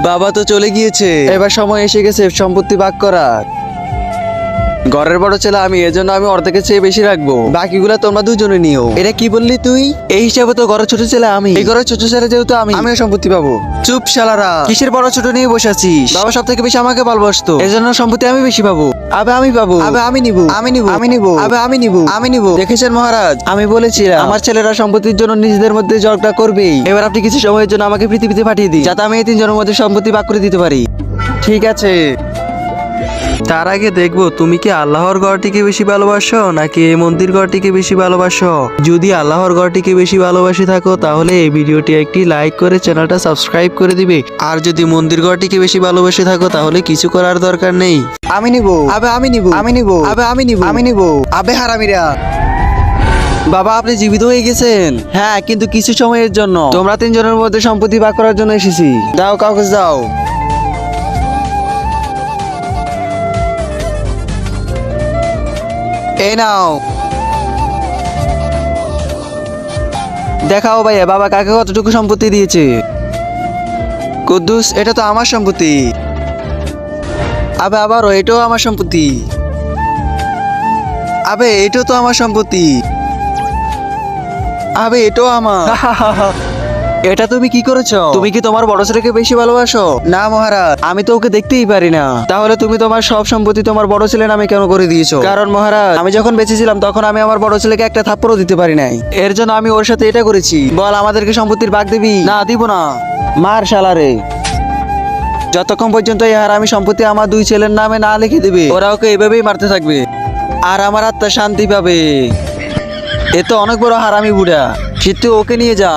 বাবা তো চলে গিয়েছে, এবার সময় এসে গেছে সম্পত্তি ভাগ করার। ঘরের বড় ছেলে আমি, এজন্য আমি অর্ধেকের চেয়ে বেশি রাখবো, বাকিগুলা তোমরা দুজনে নিও। এটা কি বললি তুই? এই হিসাবে তো ঘরের ছোট ছেলে আমি, এই ঘরের ছোট ছেলে যেহেতু আমিও সম্পত্তি পাবো। চুপ শালারা, কিসের বড় ছোট নিয়ে বসে আছিস? বাবা সব থেকে বেশি আমাকে ভালোবাসতো, এজন্য সম্পত্তি আমি বেশি পাবো। আবে আমি পাবো, আবে আমি নিবো, আমি নিবো, আমি নিবো, আবে আমি নিবো, আমি নিবো। দেখেছেন মহারাজ, আমি বলেছিলাম আমার ছেলেরা সম্পত্তির জন্য নিজেদের মধ্যে ঝগড়া করবেই। এবার আপনি কিছু সময়ের জন্য আমাকে পৃথিবীতে পাঠিয়ে দিন, যাতে আমি এই তিনজনের মধ্যে সম্পত্তি ভাগ করে দিতে পারি। ঠিক আছে। তার আগে দেখবো তুমি কি আল্লাহর ঘরটিকে বেশি ভালোবাসো নাকি এই মন্দির ঘরটিকে বেশি ভালোবাসো। যদি আল্লাহর ঘরটিকে বেশি ভালোবাসি থাকো তাহলে এই ভিডিওটি একটি লাইক করে চ্যানেলটা সাবস্ক্রাইব করে দিবে। আর যদি মন্দির ঘরটিকে বেশি ভালোবাসি থাকো তাহলে কিছু করার দরকার নেই। আমি নিবো, আবে আমি নিবো, আমি নিবো, আবে আমি নিবো, আমি নিবো, আবে হারামিরা। বাবা আপনি জীবিত হয়ে গেছেন? হ্যাঁ, কিন্তু কিছু সময়ের জন্য। তোমরা তিনজনের মধ্যে সম্পত্তি ভাগ করার জন্য এসেছি। দাও কাগজ দাও। এই নাও। দেখাও ভাইয়া বাবা কাকে কতটুকু সম্পত্তি দিয়েছে। কুদ্দুস এটা তো আমার সম্পত্তি। আবে আবারও এটাও আমার সম্পত্তি। আবে এটাও তো আমার সম্পত্তি। আবে এটাও আমার। এটা তুমি কি করেছো? তুমি কি তোমার বড় ছেলেকে বেশি ভালোবাসো? না মহারাজ, আমি তো ওকে দেখতেই পারি না। তাহলে তুমি তোমার সব সম্পত্তি তোমার বড় ছেলে নামে কেন করে দিয়েছো? কারণ মহারাজ, আমি যখন বেঁচে ছিলাম তখন আমি আমার বড় ছেলেকে একটা থাপ্পড়ও দিতে পারি নাই, এর জন্য আমি ওর সাথে এটা করেছি। বল আমাদেরকে সম্পত্তির ভাগ দিবি? না দিব না। মার শালারে। যতক্ষণ পর্যন্ত এই হারামি সম্পত্তি আমার দুই ছেলের নামে না লিখে দিবে ওরা ওকে এভাবেই মারতে থাকবে, আর আমার আত্মা শান্তি পাবে। এ তো অনেক বড় হারামি বুড়া, সে তুই ওকে নিয়ে যা।